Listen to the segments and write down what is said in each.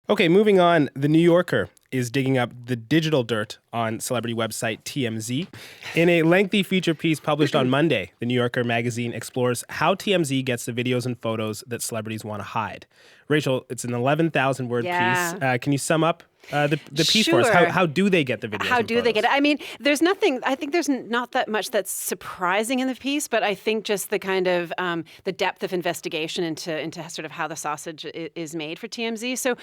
Okay, moving on. The New Yorker is digging up the digital dirt on celebrity website TMZ. In a lengthy feature piece published on Monday, the New Yorker magazine explores how TMZ gets the videos and photos that celebrities want to hide. Rachel, it's an 11,000-word piece. Can you sum up the piece for us? How do they get the videos? How do they get it? I mean, there's nothing. I think there's not that much that's surprising in the piece, but I think just the kind of the depth of investigation into sort of how the sausage is made for TMZ. So,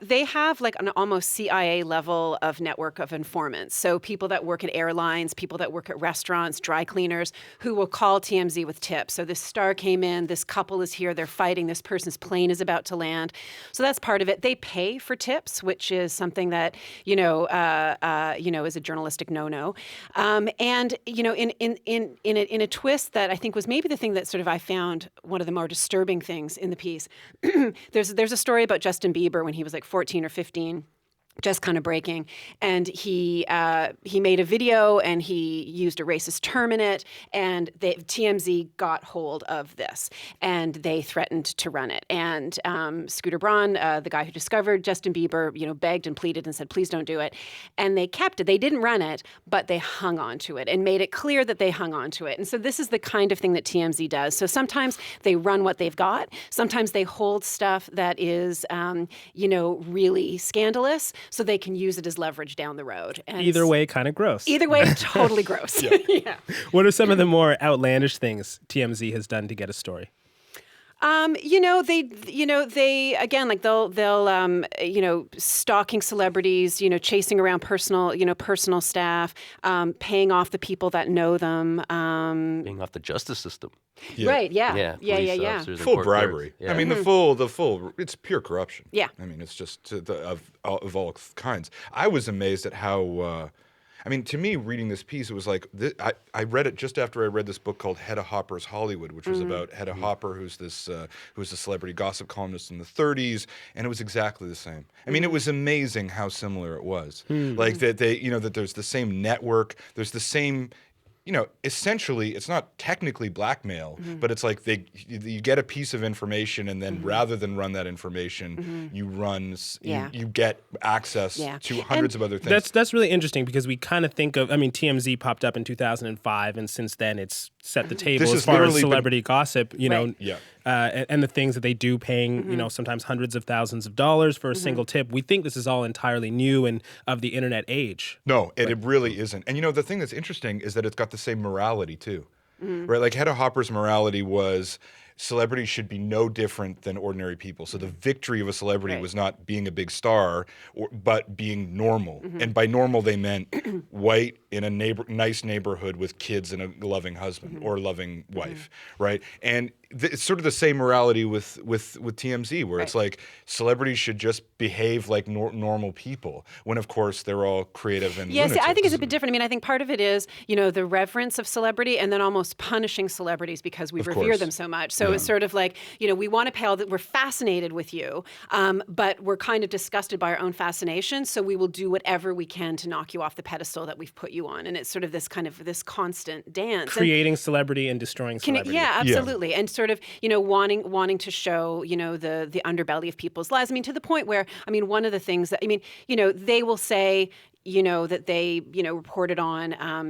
they have like an almost CIA level of network of informants. So people that work at airlines, people that work at restaurants, dry cleaners, who will call TMZ with tips. So this star came in, this couple is here, they're fighting, this person's plane is about to land. So that's part of it. They pay for tips, which is something that is a journalistic no-no, and in a twist that I think was maybe the thing that sort of I found one of the more disturbing things in the piece. There's a story about Justin Bieber when he was like 14 or 15. Just kind of breaking, and he made a video and he used a racist term in it, and TMZ got hold of this and they threatened to run it. And Scooter Braun, the guy who discovered Justin Bieber, begged and pleaded and said, please don't do it. And they kept it. They didn't run it, but they hung on to it and made it clear that they hung on to it. And so this is the kind of thing that TMZ does. So sometimes they run what they've got. Sometimes they hold stuff that is, really scandalous, so they can use it as leverage down the road. And either way, kind of gross. Either way, totally gross. Yeah. What are some of the more outlandish things TMZ has done to get a story? They again, like they'll stalking celebrities, chasing around personal staff, paying off the people that know them, paying off the justice system. Yeah. Right? Yeah. Full bribery. Yeah. I mean, the full. It's pure corruption. Yeah. I mean, it's just of all kinds. I was amazed at how. To me, reading this piece, it was like I read it just after I read this book called Hedda Hopper's Hollywood, which was about Hedda Hopper, who's a celebrity gossip columnist in the 30s, and it was exactly the same. I mean, it was amazing how similar it was. Like that that there's the same network, there's the same. Essentially, it's not technically blackmail, but it's like you get a piece of information, and then rather than run that information, you get access to hundreds of other things. That's really interesting because we kind of think of, TMZ popped up in 2005, and since then it's set the table as far as celebrity gossip, and the things that they do, paying sometimes hundreds of thousands of dollars for a single tip. We think this is all entirely new and of the internet age. No, it really isn't. And the thing that's interesting is that it's got the same morality too, right? Like Hedda Hopper's morality was celebrities should be no different than ordinary people. So the victory of a celebrity was not being a big star, but being normal. And by normal, they meant white in a nice neighborhood with kids and a loving husband or loving wife, right? And it's sort of the same morality with TMZ, where it's like celebrities should just behave like normal people, when of course they're all creative and lunatics. I think it's a bit different. I think part of it is, the reverence of celebrity and then almost punishing celebrities because we revere them so much. So it's sort of like, we want to pay all that. We're fascinated with you, but we're kind of disgusted by our own fascination. So we will do whatever we can to knock you off the pedestal that we've put you on. And it's sort of this constant dance. Creating celebrity and destroying celebrity. Yeah, absolutely. Yeah. And sort of, wanting to show, the underbelly of people's lives. To the point where, one of the things that, they will say, that they, reported on,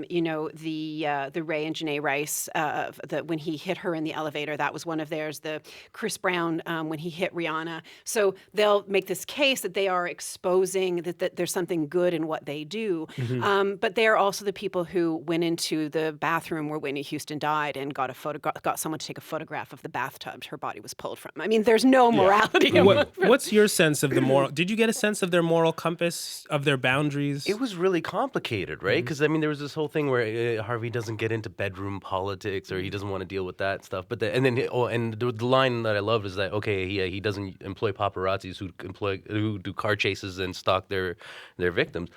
the Ray and Janae Rice, when he hit her in the elevator. That was one of theirs. The Chris Brown, when he hit Rihanna. So they'll make this case that they are exposing that there's something good in what they do. But they are also the people who went into the bathroom where Whitney Houston died and got someone to take a photograph of the bathtub her body was pulled from. There's no morality. What's your sense of the moral? Did you get a sense of their moral compass, of their boundaries? It was really complicated, right? Because there was this whole thing where Harvey doesn't get into bedroom politics, or he doesn't want to deal with that stuff. But the line that I loved is that he doesn't employ paparazzis who do car chases and stalk their victims.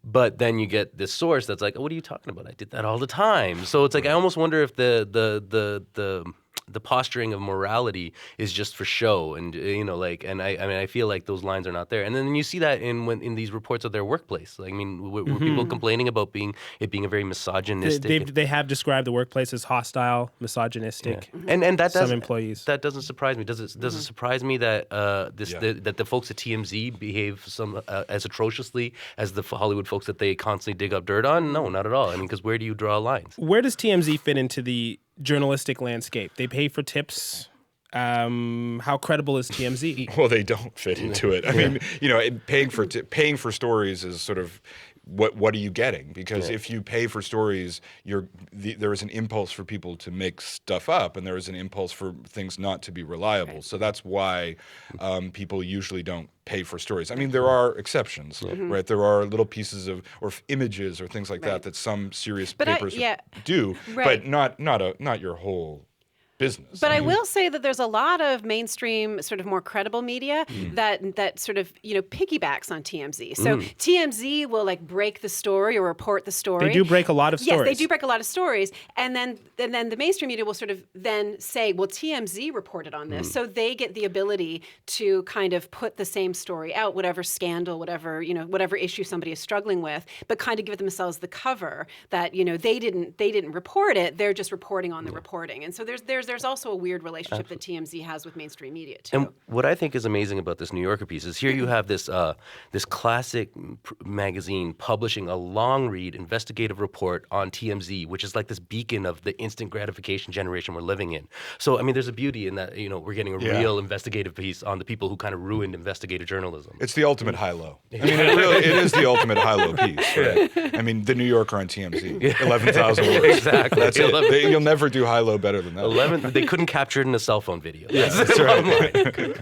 But then you get this source that's like, oh, what are you talking about? I did that all the time. So it's like I almost wonder if the the posturing of morality is just for show, and and I feel like those lines are not there. And then you see that in these reports of their workplace. Like, I mean, were people complaining about it being a very misogynistic? They have described the workplace as hostile, misogynistic. And that some employees. That doesn't surprise me. Does it surprise me that that the folks at TMZ behave as atrociously as the Hollywood folks that they constantly dig up dirt on? No, not at all. I mean, because where do you draw lines? Where does TMZ fit into the journalistic landscape? They pay for tips. How credible is TMZ? Well, they don't fit into it. I mean, paying for stories is sort of what are you getting? Because if you pay for stories, there is an impulse for people to make stuff up, and there is an impulse for things not to be reliable. Right. So that's why people usually don't pay for stories. I mean, there are exceptions, right? There are little pieces or images or things like that some serious papers do, but not your whole business. But I will say that there's a lot of mainstream, sort of more credible media that sort of piggybacks on TMZ. So TMZ will like break the story or report the story. They do break a lot of stories. Yes, they do break a lot of stories, and then the mainstream media will sort of then say, well, TMZ reported on this, so they get the ability to kind of put the same story out, whatever scandal, whatever issue somebody is struggling with, but kind of give themselves the cover that they didn't report it. They're just reporting on the reporting, and so there's also a weird relationship that TMZ has with mainstream media too. And what I think is amazing about this New Yorker piece is here you have this classic magazine publishing a long read investigative report on TMZ, which is like this beacon of the instant gratification generation we're living in. So I mean, there's a beauty in that we're getting a real investigative piece on the people who kind of ruined investigative journalism. It's the ultimate high-low. I mean, it is the ultimate high-low piece. Right? I mean, the New Yorker on TMZ, 11,000 words. Exactly. That's it. You'll never do high-low better than that. They couldn't capture it in a cell phone video. Yeah, that's right.